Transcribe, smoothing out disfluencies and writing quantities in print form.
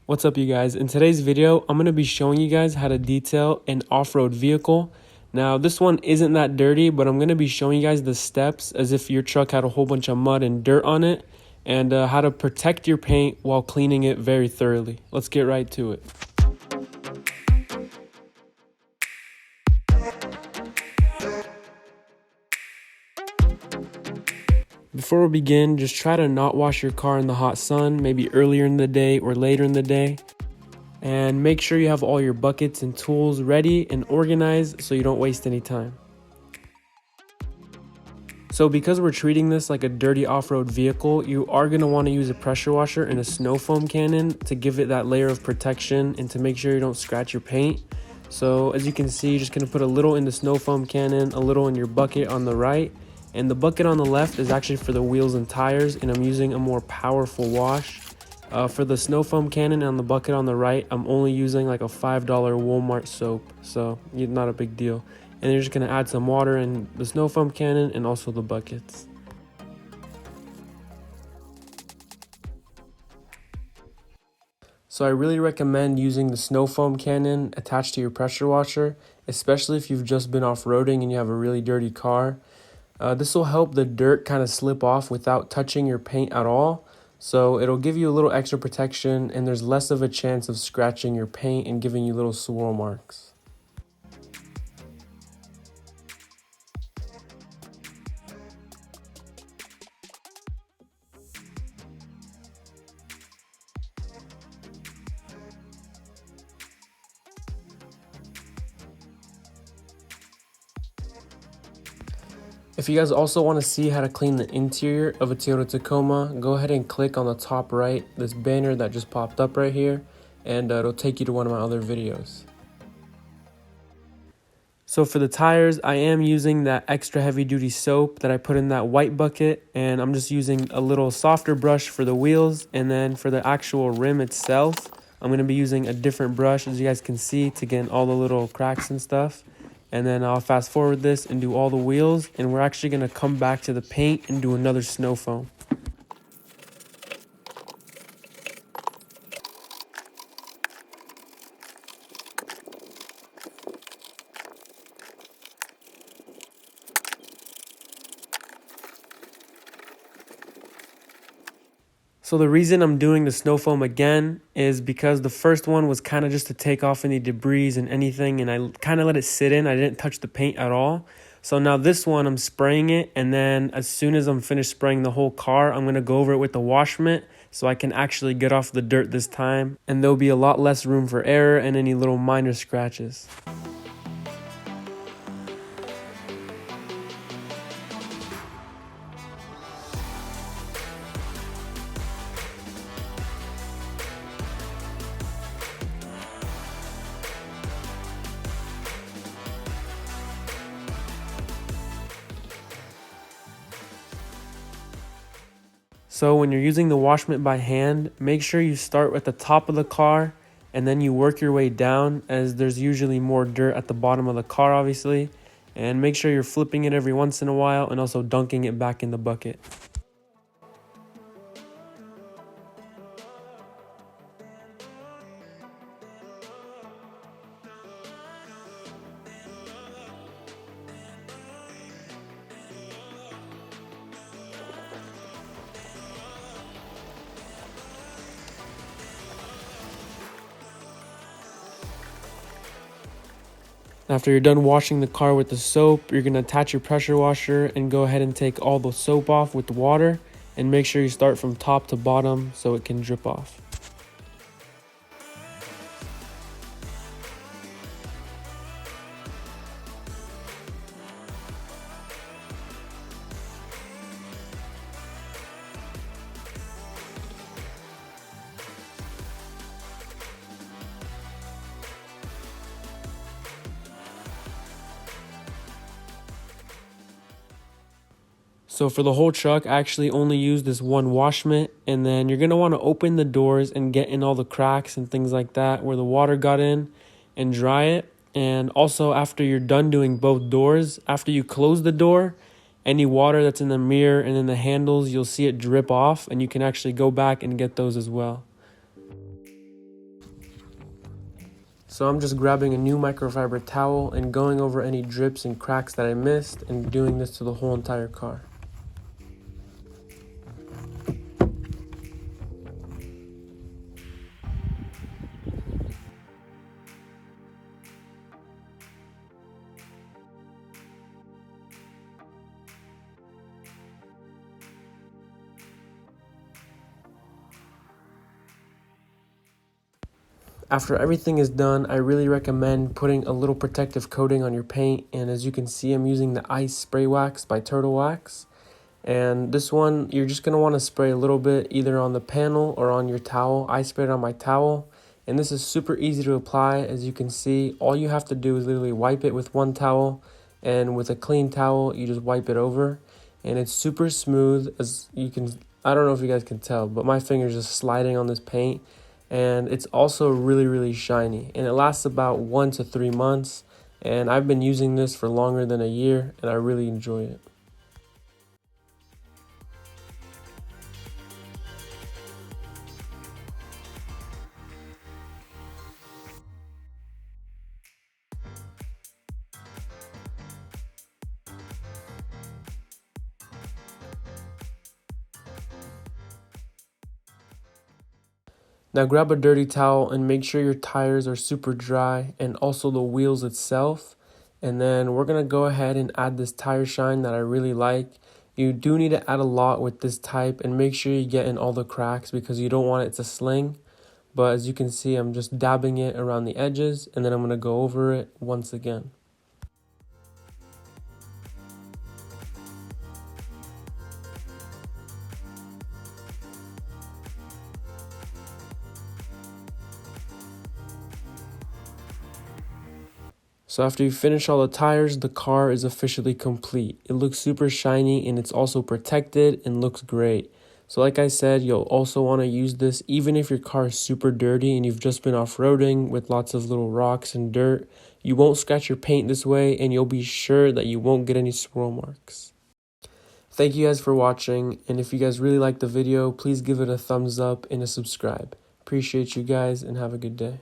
What's up, you guys? In today's video, I'm going to be showing you guys how to detail an off-road vehicle. Now, this one isn't that dirty, but I'm going to be showing you guys the steps as if your truck had a whole bunch of mud and dirt on it, and how to protect your paint while cleaning it very thoroughly. Let's get right to it. Before we begin, just try to not wash your car in the hot sun, maybe earlier in the day or later in the day. And make sure you have all your buckets and tools ready and organized so you don't waste any time. So because we're treating this like a dirty off-road vehicle, you are going to want to use a pressure washer and a snow foam cannon to give it that layer of protection and to make sure you don't scratch your paint. So as you can see, you're just going to put a little in the snow foam cannon, a little in your bucket on the right, and the bucket on the left is actually for the wheels and tires, and I'm using a more powerful wash. For the snow foam cannon on the bucket on the right, I'm only using like a $5 Walmart soap, so not a big deal. And you're just going to add some water in the snow foam cannon and also the buckets. So I really recommend using the snow foam cannon attached to your pressure washer, especially if you've just been off-roading and you have a really dirty car. This will help the dirt kind of slip off without touching your paint at all. So it'll give you a little extra protection, and there's less of a chance of scratching your paint and giving you little swirl marks. If you guys also want to see how to clean the interior of a Toyota Tacoma, go ahead and click on the top right, this banner that just popped up right here, and it'll take you to one of my other videos. So for the tires, I am using that extra heavy duty soap that I put in that white bucket, and I'm just using a little softer brush for the wheels, and then for the actual rim itself, I'm going to be using a different brush, as you guys can see, to get in all the little cracks and stuff. And then I'll fast forward this and do all the wheels, and we're actually going to come back to the paint and do another snow foam. So the reason I'm doing the snow foam again is because the first one was kind of just to take off any debris and anything, and I kind of let it sit in. I didn't touch the paint at all. So now this one, I'm spraying it, and then as soon as I'm finished spraying the whole car, I'm going to go over it with the wash mitt so I can actually get off the dirt this time, and there'll be a lot less room for error and any little minor scratches. So when you're using the wash mitt by hand, make sure you start at the top of the car and then you work your way down, as there's usually more dirt at the bottom of the car, obviously. And make sure you're flipping it every once in a while and also dunking it back in the bucket. After you're done washing the car with the soap, you're going to attach your pressure washer and go ahead and take all the soap off with the water, and make sure you start from top to bottom so it can drip off. So for the whole truck, I actually only use this one wash mitt, and then you're going to want to open the doors and get in all the cracks and things like that where the water got in and dry it. And also after you're done doing both doors, after you close the door, any water that's in the mirror and in the handles, you'll see it drip off, and you can actually go back and get those as well. So I'm just grabbing a new microfiber towel and going over any drips and cracks that I missed and doing this to the whole entire car. After everything is done, I really recommend putting a little protective coating on your paint, and as you can see, I'm using the Ice Spray Wax by Turtle Wax. And this one, you're just going to want to spray a little bit either on the panel or on your towel. I sprayed on my towel, and this is super easy to apply. As you can see, all you have to do is literally wipe it with one towel, and with a clean towel, you just wipe it over. And it's super smooth, as you can, I don't know if you guys can tell, but my finger's just sliding on this paint. And it's also really shiny, and it lasts about 1 to 3 months, and I've been using this for longer than a year, and I really enjoy it. Now grab a dirty towel and make sure your tires are super dry, and also the wheels itself. And then we're going to go ahead and add this tire shine that I really like. You do need to add a lot with this type, and make sure you get in all the cracks because you don't want it to sling. But as you can see, I'm just dabbing it around the edges, and then I'm going to go over it once again. So after you finish all the tires, the car is officially complete. It looks super shiny, and it's also protected and looks great. So like I said, you'll also want to use this even if your car is super dirty and you've just been off-roading with lots of little rocks and dirt. You won't scratch your paint this way, and you'll be sure that you won't get any swirl marks. Thank you guys for watching, and if you guys really liked the video, please give it a thumbs up and a subscribe. Appreciate you guys, and have a good day.